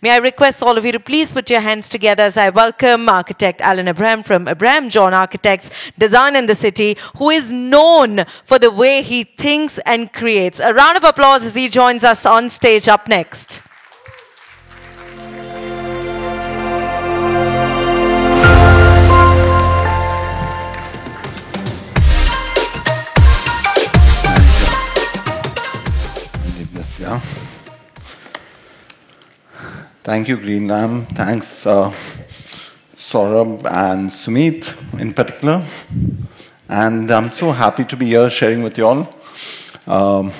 May I request all of you to please put your hands together as I welcome architect Alan Abraham from Abraham John Architects, Design in the City, who is known for the way he thinks and creates. A round of applause as he joins us on stage up next. Yeah. Thank you, Green Ram. Thanks, Saurabh and Sumit in particular. And I'm so happy to be here sharing with you all. It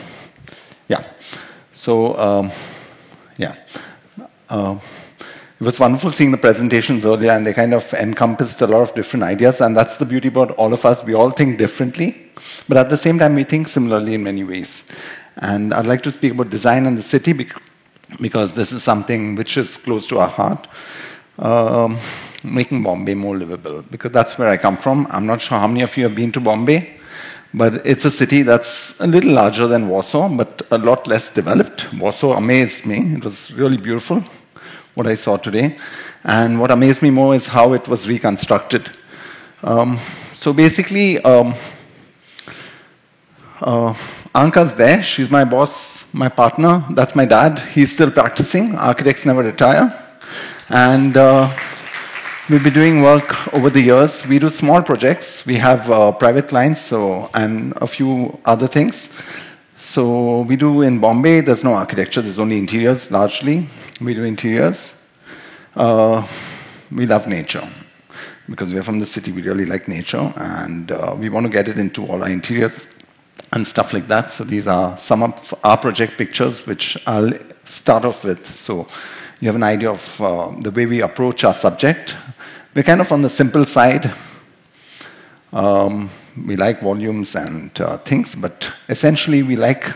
was wonderful seeing the presentations earlier, and they kind of encompassed a lot of different ideas, and that's the beauty about all of us. We all think differently, but at the same time, we think similarly in many ways. And I'd like to speak about design in the city because this is something which is close to our heart. Making Bombay more livable, because that's where I come from. I'm not sure how many of you have been to Bombay, but it's a city that's a little larger than Warsaw, but a lot less developed. Warsaw amazed me. It was really beautiful, what I saw today. And what amazed me more is how it was reconstructed. So basically, Anka's there. She's my boss, my partner. That's my dad. He's still practicing. Architects never retire. And we've been doing work over the years. We do small projects. We have private clients and a few other things. So we do in Bombay, there's no architecture. There's only interiors, largely. We do interiors. We love nature. Because we're from the city, we really like nature. And we want to get it into all our interiors and stuff like that. So these are some of our project pictures, which I'll start off with. So you have an idea of the way we approach our subject. We're kind of on the simple side. We like volumes and things, but essentially we like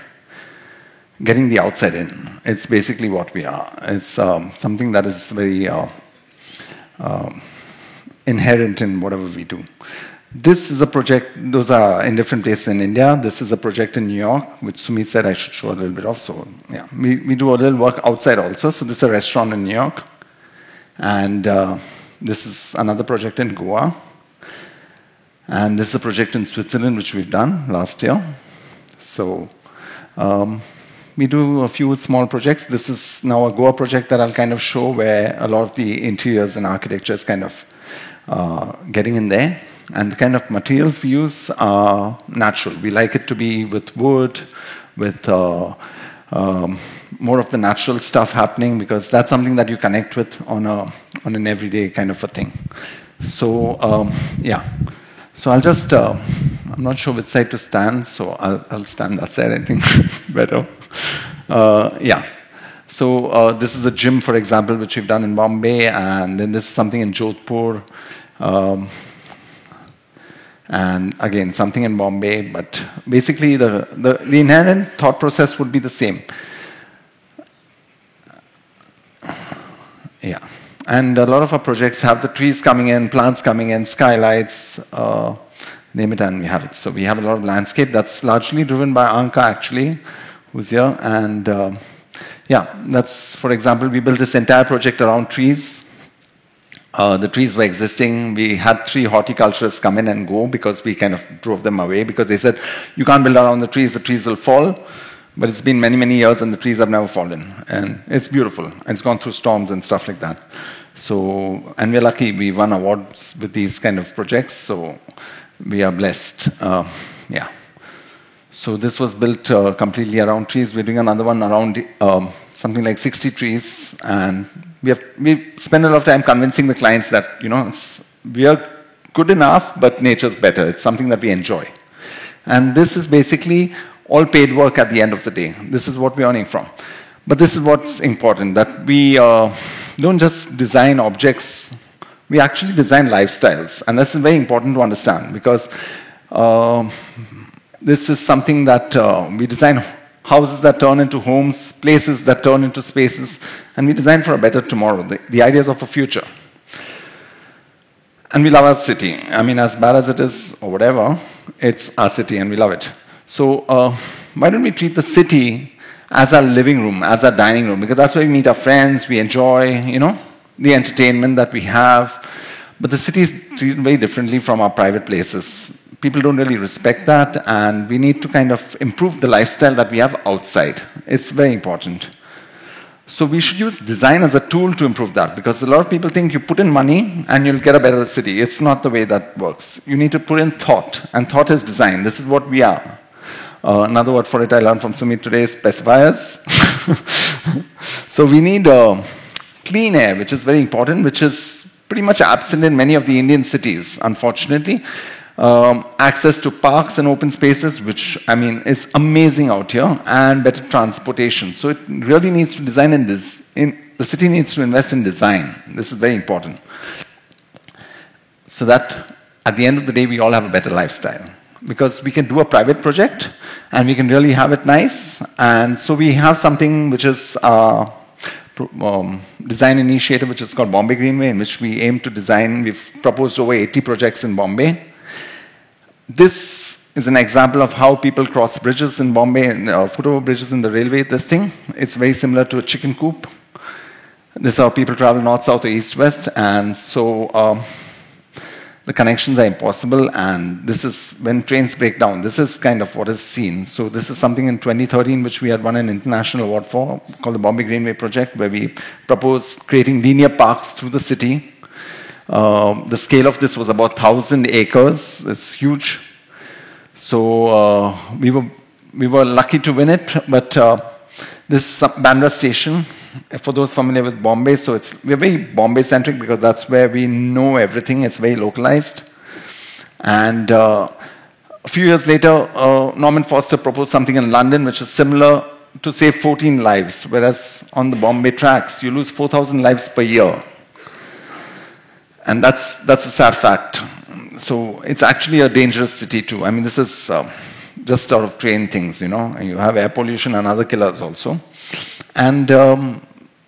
getting the outside in. It's basically what we are. It's something that is very inherent in whatever we do. This is a project, those are in different places in India. This is a project in New York, which Sumit said I should show a little bit of. So yeah, we do a little work outside also. So this is a restaurant in New York. And this is another project in Goa. And this is a project in Switzerland, which we've done last year. So we do a few small projects. This is now a Goa project that I'll kind of show where a lot of the interiors and architecture is kind of getting in there. And the kind of materials we use are natural. We like it to be with wood, with more of the natural stuff happening, because that's something that you connect with on an everyday kind of a thing. So, yeah. So I'll just, I'm not sure which side to stand, so I'll stand that side, I think, better. Yeah. So this is a gym, for example, which we've done in Bombay, and then this is something in Jodhpur. And again, something in Bombay, but basically the inherent thought process would be the same. Yeah. And a lot of our projects have the trees coming in, plants coming in, skylights, name it and we have it. So we have a lot of landscape that's largely driven by Anka, actually, who's here. And yeah, that's, for example, we built this entire project around trees. The trees were existing. We had 3 horticulturists come in and go because we kind of drove them away because they said, you can't build around the trees will fall. But it's been many, many years and the trees have never fallen. And it's beautiful. And it's gone through storms and stuff like that. So, and we're lucky we won awards with these kind of projects. So we are blessed. Yeah. So this was built completely around trees. We're doing another one around something like 60 trees. And we spend a lot of time convincing the clients that, we are good enough, but nature's better. It's something that we enjoy. And this is basically all paid work at the end of the day. This is what we're earning from. But this is what's important, that we don't just design objects, we actually design lifestyles. And this is very important to understand because this is something that we design houses that turn into homes, places that turn into spaces, and we design for a better tomorrow, the ideas of a future. And we love our city. I mean, as bad as it is, or whatever, it's our city and we love it. So why don't we treat the city as our living room, as our dining room, because that's where we meet our friends, we enjoy, the entertainment that we have. But the city is treated very differently from our private places. People don't really respect that, and we need to kind of improve the lifestyle that we have outside. It's very important. So we should use design as a tool to improve that, because a lot of people think you put in money and you'll get a better city. It's not the way that works. You need to put in thought, and thought is design. This is what we are. Another word for it I learned from Sumit today is specifiers. So we need clean air, which is very important, which is pretty much absent in many of the Indian cities, unfortunately. Access to parks and open spaces, which, I mean, is amazing out here, and better transportation. So it really needs to design in this. The city needs to invest in design. This is very important. So that at the end of the day, we all have a better lifestyle. Because we can do a private project, and we can really have it nice. And so we have something which is design initiative, which is called Bombay Greenway, in which we aim to design. We've proposed over 80 projects in Bombay. This is an example of how people cross bridges in Bombay, and foot over bridges in the railway, this thing. It's very similar to a chicken coop. This is how people travel north, south, or east, west. And so the connections are impossible. And this is when trains break down. This is kind of what is seen. So this is something in 2013, which we had won an international award for, called the Bombay Greenway Project, where we proposed creating linear parks through the city. The scale of this was about 1,000 acres. It's huge. So we were lucky to win it. But this is Bandra Station, for those familiar with Bombay. So we're very Bombay-centric because that's where we know everything. It's very localized. And a few years later, Norman Foster proposed something in London which is similar, to save 14 lives, whereas on the Bombay tracks, you lose 4,000 lives per year. And that's a sad fact. So it's actually a dangerous city too. I mean, this is just sort of train things, and you have air pollution and other killers also. And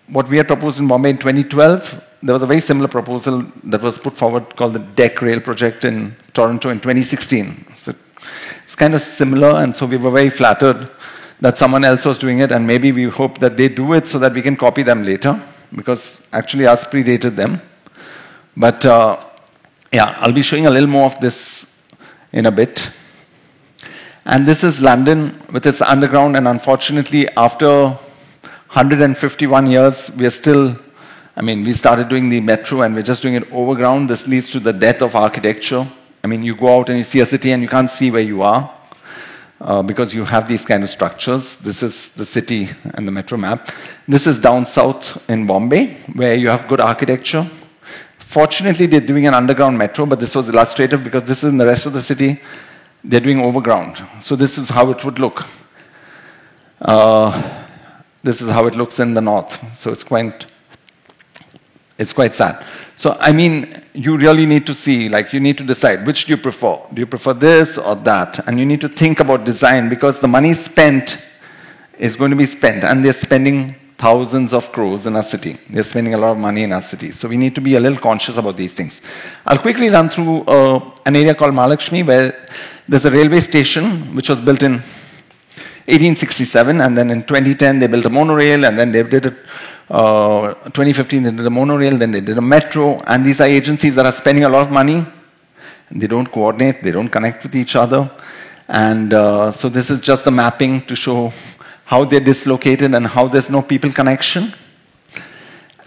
what we had proposed in Bombay in 2012, there was a very similar proposal that was put forward called the Deck Rail project in Toronto in 2016. So it's kind of similar, and so we were very flattered that someone else was doing it, and maybe we hope that they do it so that we can copy them later, because actually us predated them. But yeah, I'll be showing a little more of this in a bit. And this is London with its underground, and unfortunately, after 151 years, we are still, we started doing the metro and we're just doing it overground. This leads to the death of architecture. You go out and you see a city and you can't see where you are because you have these kind of structures. This is the city and the metro map. This is down south in Bombay, where you have good architecture. Fortunately, they're doing an underground metro, but this was illustrative because this is in the rest of the city. They're doing overground. So this is how it would look. This is how it looks in the north. So it's quite sad. So, you really need to see, you need to decide, which do you prefer? Do you prefer this or that? And you need to think about design, because the money spent is going to be spent, and they're spending thousands of crores in our city. They're spending a lot of money in our city. So we need to be a little conscious about these things. I'll quickly run through an area called Mahalakshmi, where there's a railway station which was built in 1867, and then in 2010 they built a monorail, and then they did it 2015 they did a monorail, then they did a metro, and these are agencies that are spending a lot of money, and they don't coordinate, they don't connect with each other, and so this is just the mapping to show how they're dislocated and how there's no people connection.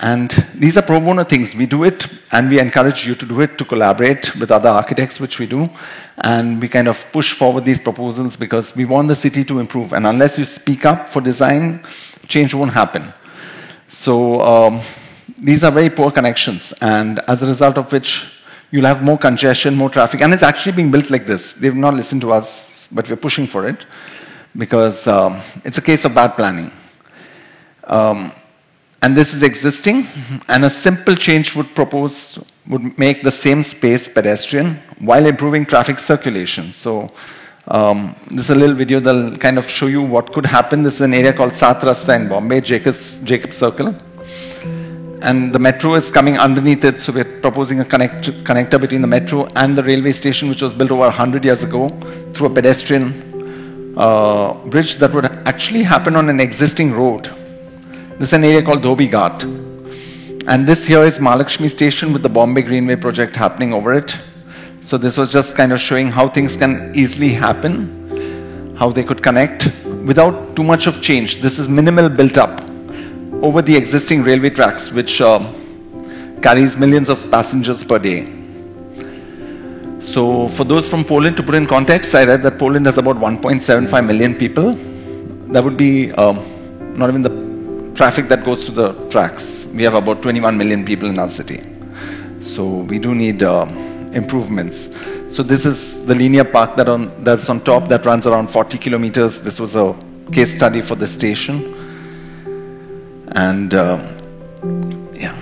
And these are pro bono things. We do it, and we encourage you to do it, to collaborate with other architects, which we do. And we kind of push forward these proposals because we want the city to improve. And unless you speak up for design, change won't happen. So these are very poor connections. And as a result of which, you'll have more congestion, more traffic. And it's actually being built like this. They've not listened to us, but we're pushing for it because it's a case of bad planning. And this is existing, and a simple change would make the same space pedestrian while improving traffic circulation. So this is a little video that'll kind of show you what could happen. This is an area called Sat Rasta in Bombay, Jacob Circle. And the metro is coming underneath it, so we're proposing a connector between the metro and the railway station, which was built over 100 years ago, through a pedestrian bridge that would actually happened on an existing road. This is an area called Dhobi Ghat. And this here is Mahalakshmi Station with the Bombay Greenway project happening over it. So this was just kind of showing how things can easily happen, how they could connect without too much of change. This is minimal built up over the existing railway tracks, which carries millions of passengers per day. So for those from Poland, to put in context, I read that Poland has about 1.75 million people. That would be not even the traffic that goes to the tracks. We have about 21 million people in our city. So we do need improvements. So this is the linear park that's on top that runs around 40 kilometers. This was a case study for the station. And yeah,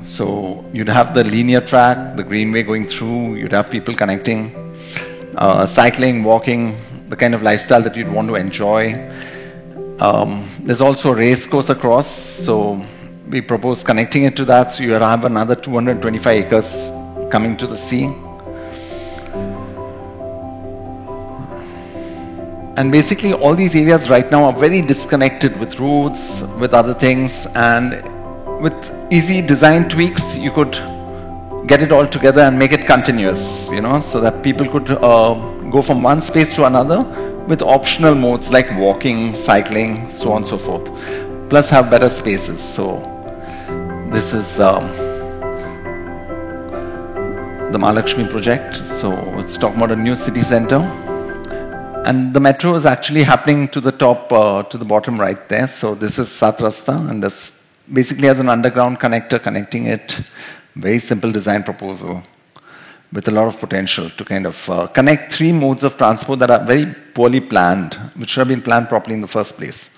so you'd have the linear track, the greenway going through, you'd have people connecting, cycling, walking, the kind of lifestyle that you'd want to enjoy. There's also a race course across, so we propose connecting it to that, so you have another 225 acres coming to the sea. And basically all these areas right now are very disconnected with roads, with other things, and with easy design tweaks you could get it all together and make it continuous, you know, so that people could go from one space to another with optional modes like walking, cycling, so on and so forth, plus have better spaces. So this is the Mahalakshmi project. So it's talking about a new city center. And the metro is actually happening to the top, to the bottom right there. So this is Sat Rasta, and this basically has an underground connector connecting it. Very simple design proposal with a lot of potential to kind of connect three modes of transport that are very poorly planned, which should have been planned properly in the first place.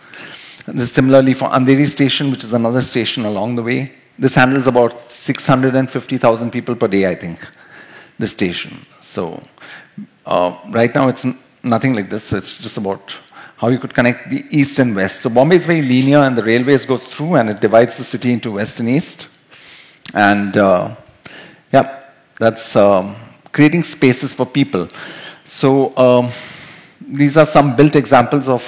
And this similarly for Andheri station, which is another station along the way. This handles about 650,000 people per day, I think, this station. So right now it's nothing like this. So it's just about how you could connect the east and west. So Bombay is very linear, and the railways goes through and it divides the city into west and east. And yeah, that's creating spaces for people. So these are some built examples of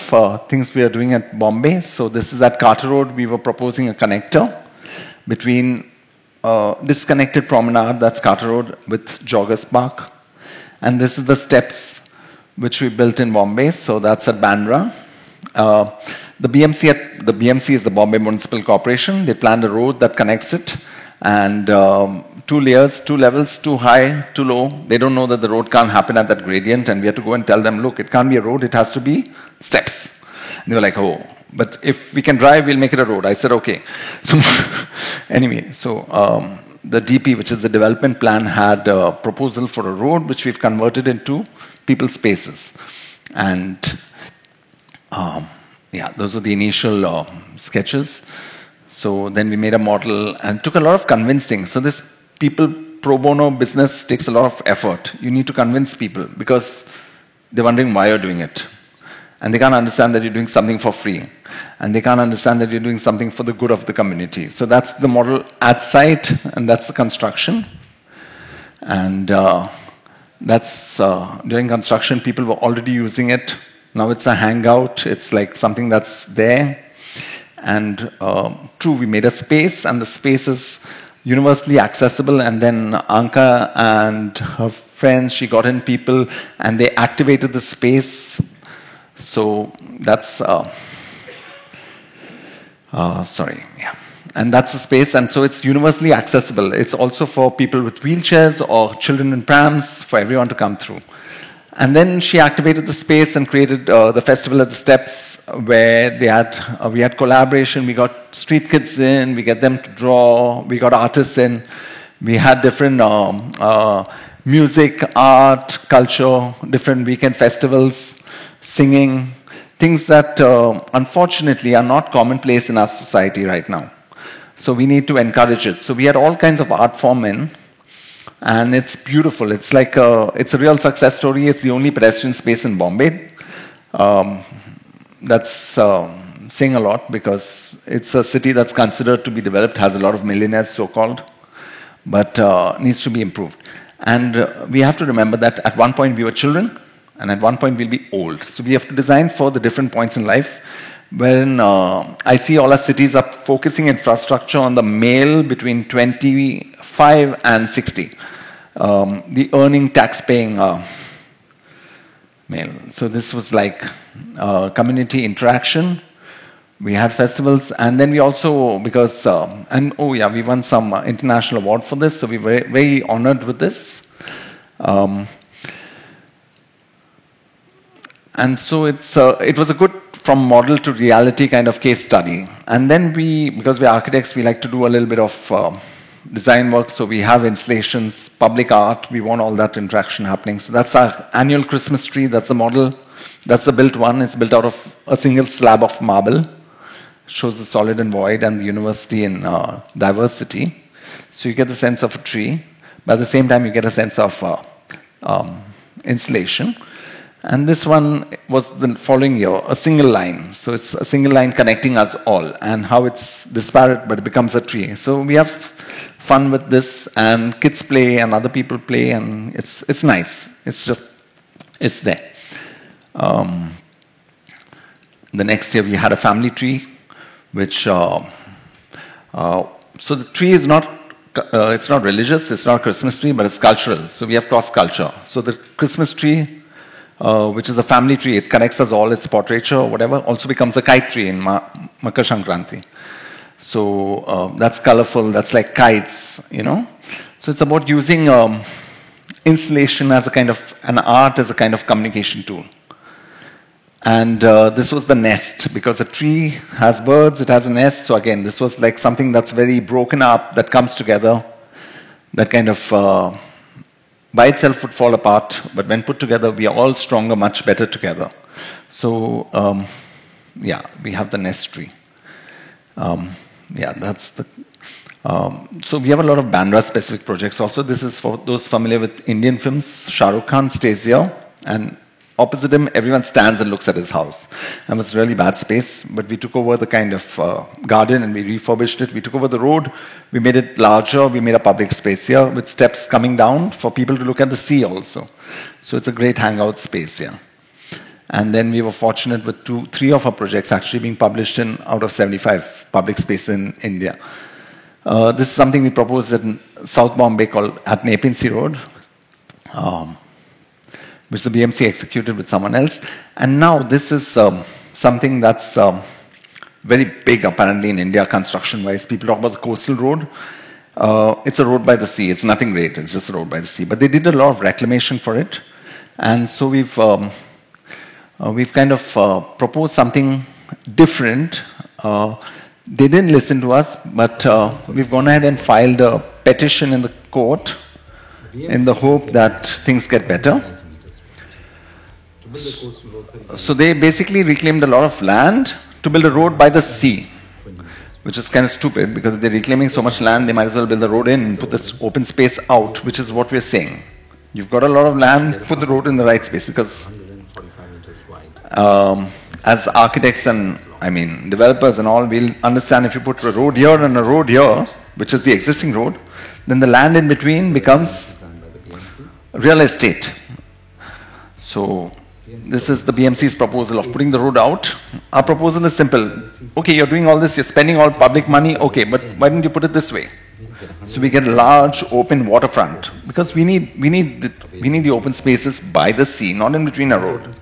things we are doing at Bombay. So this is at Carter Road. We were proposing a connector between disconnected promenade, that's Carter Road, with Joggers Park. And this is the steps which we built in Bombay. So that's at Bandra. The BMC is the Bombay Municipal Corporation. They planned a road that connects it, and 2 layers, 2 levels, too high, too low. They don't know that the road can't happen at that gradient, and we had to go and tell them, look, it can't be a road, it has to be steps. And they were like, oh, but if we can drive, we'll make it a road. I said, okay. So anyway, so the DP, which is the development plan, had a proposal for a road, which we've converted into people spaces. And yeah, those were the initial sketches. So then we made a model and took a lot of convincing. So this people pro bono business takes a lot of effort. You need to convince people because they're wondering why you're doing it. And they can't understand that you're doing something for free. And they can't understand that you're doing something for the good of the community. So that's the model at site, and that's the construction. And that's during construction, people were already using it. Now it's a hangout. It's like something that's there. And true, we made a space, and the space is universally accessible. And then Anka and her friends, she got in people, and they activated the space. So that's, sorry, yeah. And that's the space, and so it's universally accessible. It's also for people with wheelchairs or children in prams, for everyone to come through. And then she activated the space and created the festival at the steps, where we had collaboration. We got street kids in, we get them to draw, we got artists in. We had different music, art, culture, different weekend festivals, singing, things that unfortunately are not commonplace in our society right now. So we need to encourage it. So we had all kinds of art form in, and it's beautiful. It's like it's a real success story. It's the only pedestrian space in Bombay. That's saying a lot, because it's a city that's considered to be developed, has a lot of millionaires, so-called, but needs to be improved. And we have to remember that at one point we were children, And at one point, we'll be old. So we have to design for the different points in life. When I see all our cities are focusing infrastructure on the male between 25 and 60, the earning, tax-paying male. So this was like community interaction. We had festivals, and then we also, because, we won some international award for this, so we were very honored with this. And so it was a good from model to reality kind of case study. And then because we're architects, we like to do a little bit of design work, so we have installations, public art, we want all that interaction happening. So that's our annual Christmas tree, that's the model. That's the built one, it's built out of a single slab of marble. Shows the solid and void and the university in diversity. So you get the sense of a tree, but at the same time you get a sense of installation. And this one was the following year, a single line. So it's a single line connecting us all, and how it's disparate, but it becomes a tree. So we have fun with this, and kids play, and other people play, and it's nice. It's there. The next year we had a family tree, which, so the tree is not, it's not religious, it's not a Christmas tree, but it's cultural. So we have cross culture. So the Christmas tree, which is a family tree, it connects us all, it's portraiture or whatever, also becomes a kite tree in Makar Sankranti. So that's colorful, that's like kites, you know. So it's about using installation as a kind of, an art as a kind of communication tool. And this was the nest, because a tree has birds, it has a nest. So again, this was like something that's very broken up, that comes together, that kind of by itself would fall apart, but when put together, we are all stronger, much better together. So we have the nest tree. That's the. So we have a lot of Bandra-specific projects also. This is for those familiar with Indian films. Shah Rukh Khan stays here, and opposite him, everyone stands and looks at his house. And it's really bad space, but we took over the kind of garden and we refurbished it. We took over the road, we made it larger, we made a public space here with steps coming down for people to look at the sea also. So it's a great hangout space here. And then we were fortunate with 3 of our projects actually being published in out of 75 public spaces in India. This is something we proposed in South Bombay called at Nepean Sea Road, which the BMC executed with someone else. And now this is something that's very big apparently in India construction-wise. People talk about the coastal road. It's a road by the sea. It's nothing great. It's just a road by the sea. But they did a lot of reclamation for it. And so we've kind of proposed something different. They didn't listen to us, but we've gone ahead and filed a petition in the court in the hope that things get better. So they basically reclaimed a lot of land to build a road by the sea, which is kind of stupid, because if they're reclaiming so much land, they might as well build the road in and put this open space out, which is what we're saying. You've got a lot of land, put the road in the right space, because as architects and, developers and all, we'll understand if you put a road here and a road here, which is the existing road, then the land in between becomes real estate. So this is the BMC's proposal of putting the road out. Our proposal is simple. Okay, you're doing all this, you're spending all public money, okay, but why don't you put it this way? So we get a large open waterfront, because we need the open spaces by the sea, not in between a road.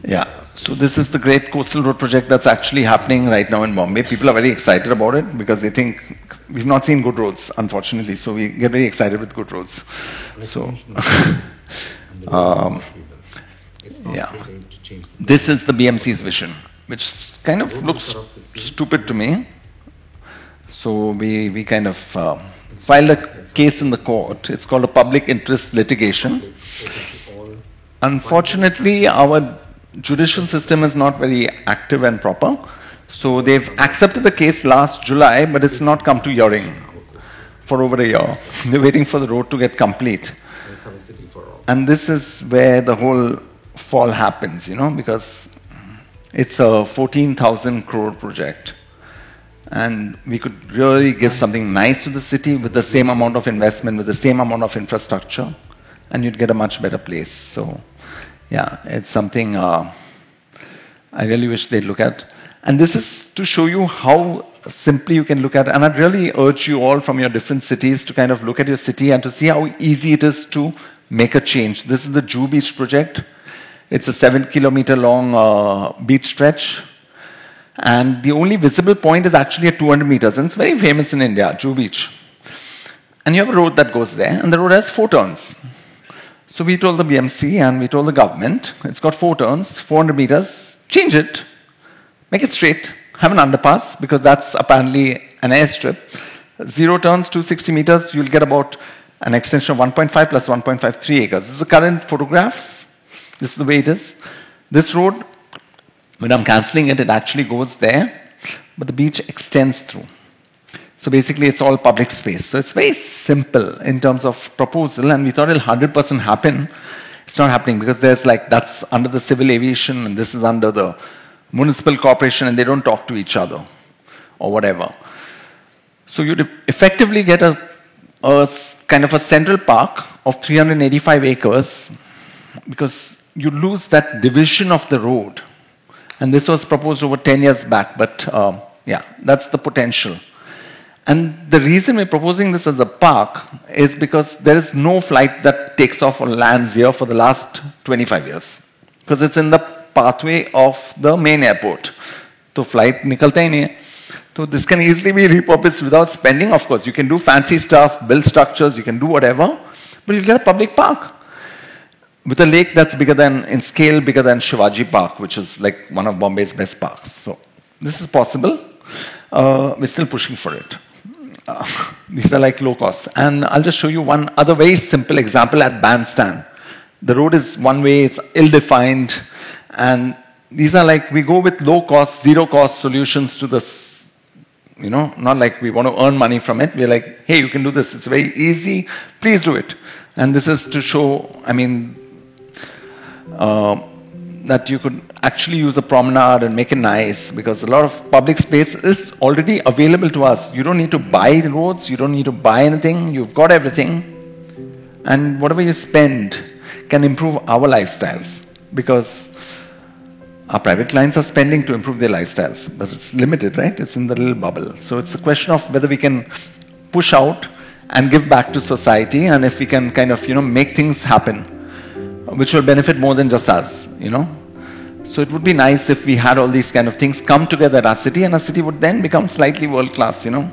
Yeah, so this is the great coastal road project that's actually happening right now in Bombay. People are very excited about it because they think we've not seen good roads, unfortunately, so we get very excited with good roads. So, this is the BMC's vision, which kind of looks stupid to me. So we kind of filed a case in the court. It's called a public interest litigation. Unfortunately, our judicial system is not very active and proper. So they've accepted the case last July, but it's not come to hearing for over a year. They're waiting for the road to get complete. And this is where the whole fall happens, because it's a 14,000 crore project. And we could really give something nice to the city with the same amount of investment, with the same amount of infrastructure. and you'd get a much better place. So, yeah, it's something I really wish they'd look at. And this is to show you how simply you can look at, and I'd really urge you all from your different cities to kind of look at your city and to see how easy it is to make a change. This is the Juhu Beach project. It's a 7-kilometer long beach stretch. And the only visible point is actually at 200 meters. And it's very famous in India, Juhu Beach. And you have a road that goes there, and the road has 4 turns. So we told the BMC and we told the government, it's got 4 turns, 400 meters, change it, make it straight, have an underpass, because that's apparently an airstrip. 0 turns, 260 meters, you'll get about an extension of 1.5 plus 1.53 acres. This is the current photograph. This is the way it is. This road, when I'm cancelling it, it actually goes there, but the beach extends through. So basically, it's all public space. So it's very simple in terms of proposal, and we thought it'll 100% happen. It's not happening because there's like, that's under the civil aviation, and this is under the municipal corporation, and they don't talk to each other or whatever. So you'd effectively get a kind of a central park of 385 acres because you lose that division of the road. And this was proposed over 10 years back, but yeah, that's the potential. And the reason we're proposing this as a park is because there is no flight that takes off or lands here for the last 25 years. Because it's in the pathway of the main airport. So flight nikalta hi nahi hai. So this can easily be repurposed without spending. Of course, you can do fancy stuff, build structures, you can do whatever, but you get a public park with a lake that's bigger than, in scale, bigger than Shivaji Park, which is like one of Bombay's best parks. So this is possible. We're still pushing for it. These are like low cost. And I'll just show you one other very simple example at Bandstand. The road is one way, it's ill-defined, and these are like, we go with low cost, zero cost solutions to this, you know, not like we want to earn money from it. We're like, hey, you can do this. It's very easy. Please do it. And this is to show, I mean, that you could actually use a promenade and make it nice, because a lot of public space is already available to us. You don't need to buy the roads, you don't need to buy anything, you've got everything. And whatever you spend can improve our lifestyles, because our private clients are spending to improve their lifestyles, but it's limited, right? It's in the little bubble. So it's a question of whether we can push out and give back to society, and if we can kind of, you know, make things happen, which will benefit more than just us, you know. So it would be nice if we had all these kind of things come together at our city, and our city would then become slightly world class, you know.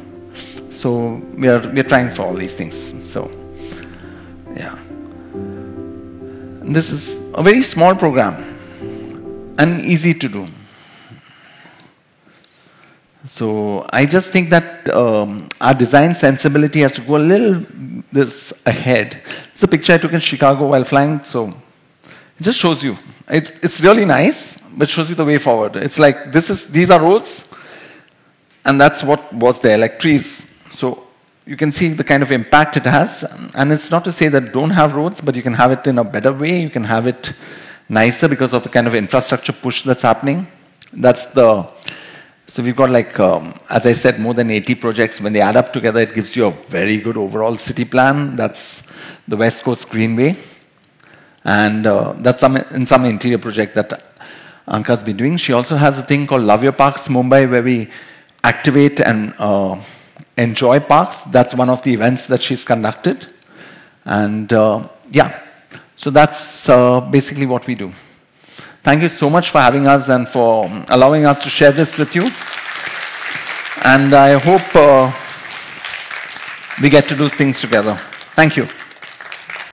So we are trying for all these things. So yeah, and this is a very small program and easy to do. So I just think that our design sensibility has to go a little this ahead. It's a picture I took in Chicago while flying, so it just shows you. It's really nice, but shows you the way forward. It's like, these are roads, and that's what was there, like trees. So you can see the kind of impact it has, and it's not to say that don't have roads, but you can have it in a better way, you can have it nicer because of the kind of infrastructure push that's happening. So we've got like, as I said, more than 80 projects. When they add up together, it gives you a very good overall city plan. That's the West Coast Greenway. And that's in some interior project that Anka's been doing. She also has a thing called Love Your Parks Mumbai, where we activate and enjoy parks. That's one of the events that she's conducted. And yeah, so that's basically what we do. Thank you so much for having us and for allowing us to share this with you. And I hope we get to do things together. Thank you.